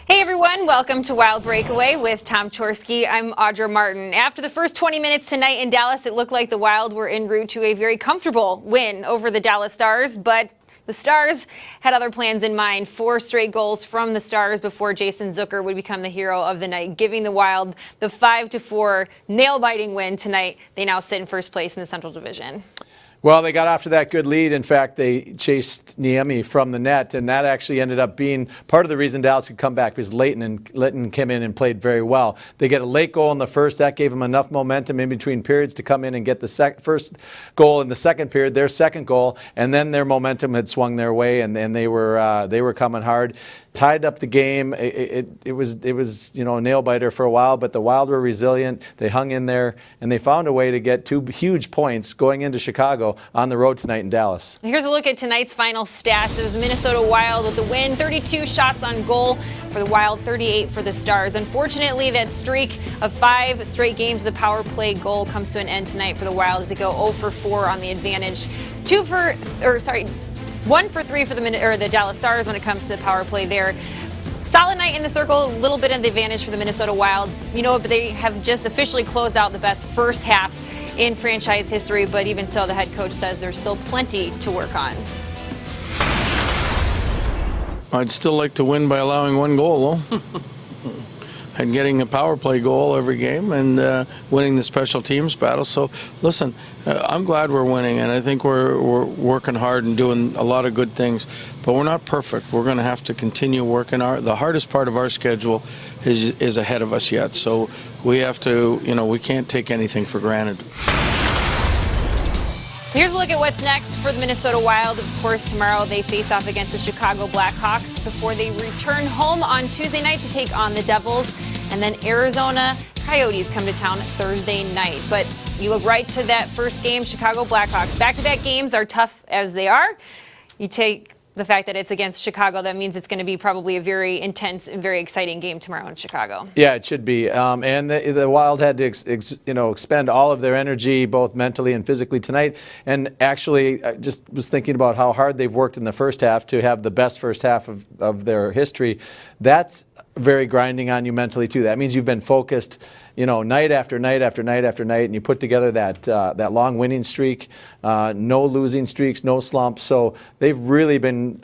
Hey everyone, welcome to Wild Breakaway with Tom Chorsky. I'm Audra Martin. After the first 20 minutes tonight in Dallas, it looked like the Wild were en route to a very comfortable win over the Dallas Stars, but the Stars had other plans in mind. 4 straight goals from the Stars before Jason Zucker would become the hero of the night, giving the Wild the 5-4 nail-biting win tonight. They now sit in first place in the Central Division. Well, they got off to that good lead. In fact, they chased Niemi from the net, and that actually ended up being part of the reason Dallas could come back because Leighton came in and played very well. They get a late goal in the first. That gave them enough momentum in between periods to come in and get the first goal in the second period, their second goal, and then their momentum had swung their way, and they were coming hard. Tied up the game. It was a nail biter for a while, but the Wild were resilient. They hung in there, and they found a way to get 2 huge points going into Chicago on the road tonight in Dallas. Here's a look at tonight's final stats. It was Minnesota Wild with the win, 32 shots on goal for the Wild, 38 for the Stars. Unfortunately, that streak of 5 straight games of the power play goal comes to an end tonight for the Wild as they go 0 for 4 on the advantage. 1 for 3 for the Dallas Stars when it comes to the power play there. Solid night in the circle, a little bit of the advantage for the Minnesota Wild. You know, but they have just officially closed out the best first half in franchise history, but even so, the head coach says there's still plenty to work on. I'd still like to win by allowing 1 goal, though. And getting a power play goal every game and winning the special teams battle. So, listen, I'm glad we're winning, and I think we're working hard and doing a lot of good things. But we're not perfect. We're going to have to continue working. The hardest part of our schedule is ahead of us yet. So we have to, we can't take anything for granted. So here's a look at what's next for the Minnesota Wild. Of course, tomorrow they face off against the Chicago Blackhawks before they return home on Tuesday night to take on the Devils. And then Arizona Coyotes come to town Thursday night. But you look right to that first game, Chicago Blackhawks. Back-to-back games are tough as they are. You take the fact that it's against Chicago, that means it's going to be probably a very intense and very exciting game tomorrow in Chicago. Yeah, it should be. And the Wild had to expend all of their energy, both mentally and physically tonight. And actually, I just was thinking about how hard they've worked in the first half to have the best first half of their history. That's very grinding on you mentally too. That means you've been focused, night after night after night after night, and you put together that long winning streak, no losing streaks, no slumps. So they've really been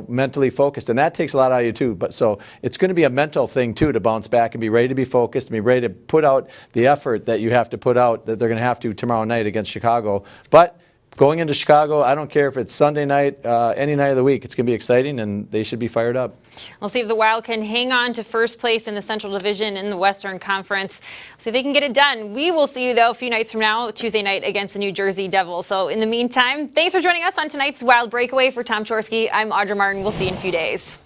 mentally focused, and that takes a lot out of you too. But so it's going to be a mental thing too to bounce back and be ready to be focused, and be ready to put out the effort that you have to put out that they're going to have to tomorrow night against Chicago. But going into Chicago, I don't care if it's Sunday night, any night of the week. It's going to be exciting, and they should be fired up. We'll see if the Wild can hang on to first place in the Central Division in the Western Conference. See if they can get it done. We will see you, though, a few nights from now, Tuesday night against the New Jersey Devils. So in the meantime, thanks for joining us on tonight's Wild Breakaway. For Tom Chorsky, I'm Audra Martin. We'll see you in a few days.